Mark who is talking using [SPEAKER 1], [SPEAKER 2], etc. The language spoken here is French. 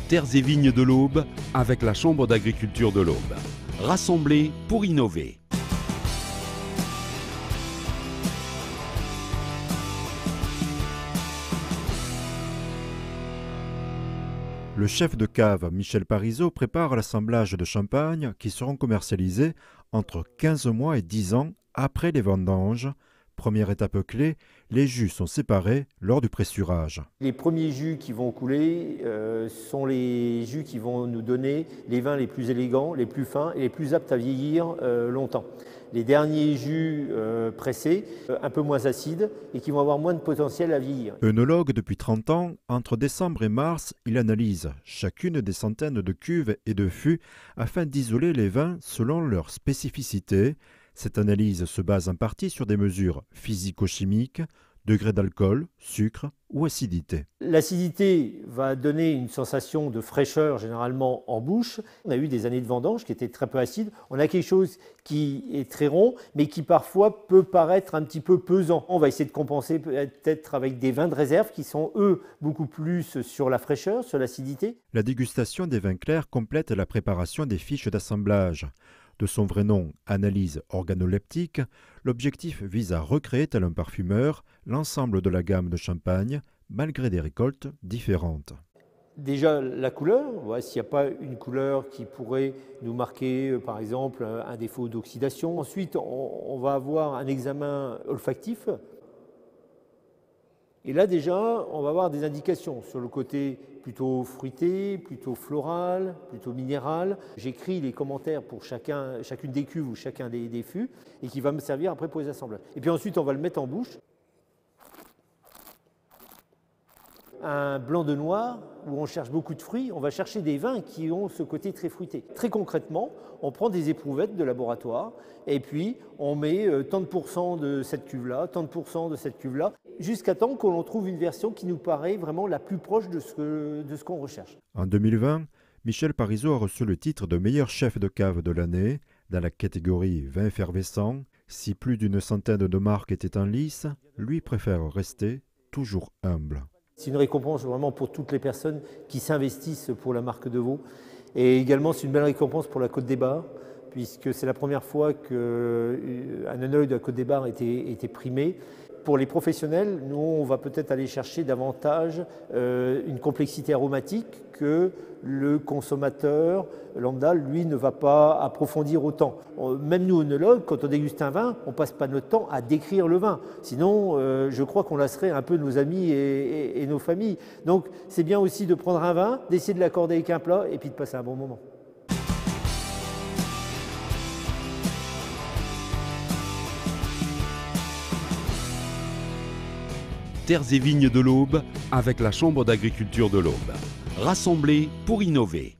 [SPEAKER 1] Terres et vignes de l'Aube avec la Chambre d'agriculture de l'Aube. Rassemblés pour innover.
[SPEAKER 2] Le chef de cave Michel Parizeau prépare l'assemblage de champagne qui seront commercialisés entre 15 mois et 10 ans après les vendanges. Première étape clé, les jus sont séparés lors du pressurage.
[SPEAKER 3] Les premiers jus qui vont couler sont les jus qui vont nous donner les vins les plus élégants, les plus fins et les plus aptes à vieillir longtemps. Les derniers jus pressés, un peu moins acides et qui vont avoir moins de potentiel à vieillir.
[SPEAKER 2] Œnologue depuis 30 ans, entre décembre et mars, il analyse chacune des centaines de cuves et de fûts afin d'isoler les vins selon leurs spécificités. Cette analyse se base en partie sur des mesures physico-chimiques, degré d'alcool, sucre ou acidité.
[SPEAKER 3] L'acidité va donner une sensation de fraîcheur généralement en bouche. On a eu des années de vendange qui étaient très peu acides. On a quelque chose qui est très rond mais qui parfois peut paraître un petit peu pesant. On va essayer de compenser peut-être avec des vins de réserve qui sont eux beaucoup plus sur la fraîcheur, sur l'acidité.
[SPEAKER 2] La dégustation des vins clairs complète la préparation des fiches d'assemblage. De son vrai nom, analyse organoleptique, l'objectif vise à recréer, tel un parfumeur, l'ensemble de la gamme de champagne, malgré des récoltes différentes.
[SPEAKER 3] Déjà la couleur, s'il n'y a pas une couleur qui pourrait nous marquer par exemple un défaut d'oxydation. Ensuite on va avoir un examen olfactif. Et là déjà, on va avoir des indications sur le côté plutôt fruité, plutôt floral, plutôt minéral. J'écris les commentaires pour chacune des cuves ou chacun des fûts et qui va me servir après pour les assemblages. Et puis ensuite, on va le mettre en bouche. Un blanc de noir où on cherche beaucoup de fruits, on va chercher des vins qui ont ce côté très fruité. Très concrètement, on prend des éprouvettes de laboratoire et puis on met tant de pourcents de cette cuve-là, tant de pourcents de cette cuve-là, jusqu'à temps qu'on trouve une version qui nous paraît vraiment la plus proche de ce qu'on recherche.
[SPEAKER 2] En 2020, Michel Parizeau a reçu le titre de meilleur chef de cave de l'année dans la catégorie vin effervescent. Si plus d'une centaine de marques étaient en lice, lui préfère rester toujours humble.
[SPEAKER 3] C'est une récompense vraiment pour toutes les personnes qui s'investissent pour la marque de Vaux. Et également, c'est une belle récompense pour la Côte des Bars, puisque c'est la première fois qu'un œnologue de la Côte des Bars était primé. Pour les professionnels, nous, on va peut-être aller chercher davantage une complexité aromatique que le consommateur lambda, lui, ne va pas approfondir autant. Même nous, œnologues, quand on déguste un vin, on ne passe pas notre temps à décrire le vin. Sinon, je crois qu'on lasserait un peu nos amis et nos familles. Donc, c'est bien aussi de prendre un vin, d'essayer de l'accorder avec un plat et puis de passer un bon moment.
[SPEAKER 1] Terres et vignes de l'Aube avec la Chambre d'agriculture de l'Aube. Rassemblés pour innover.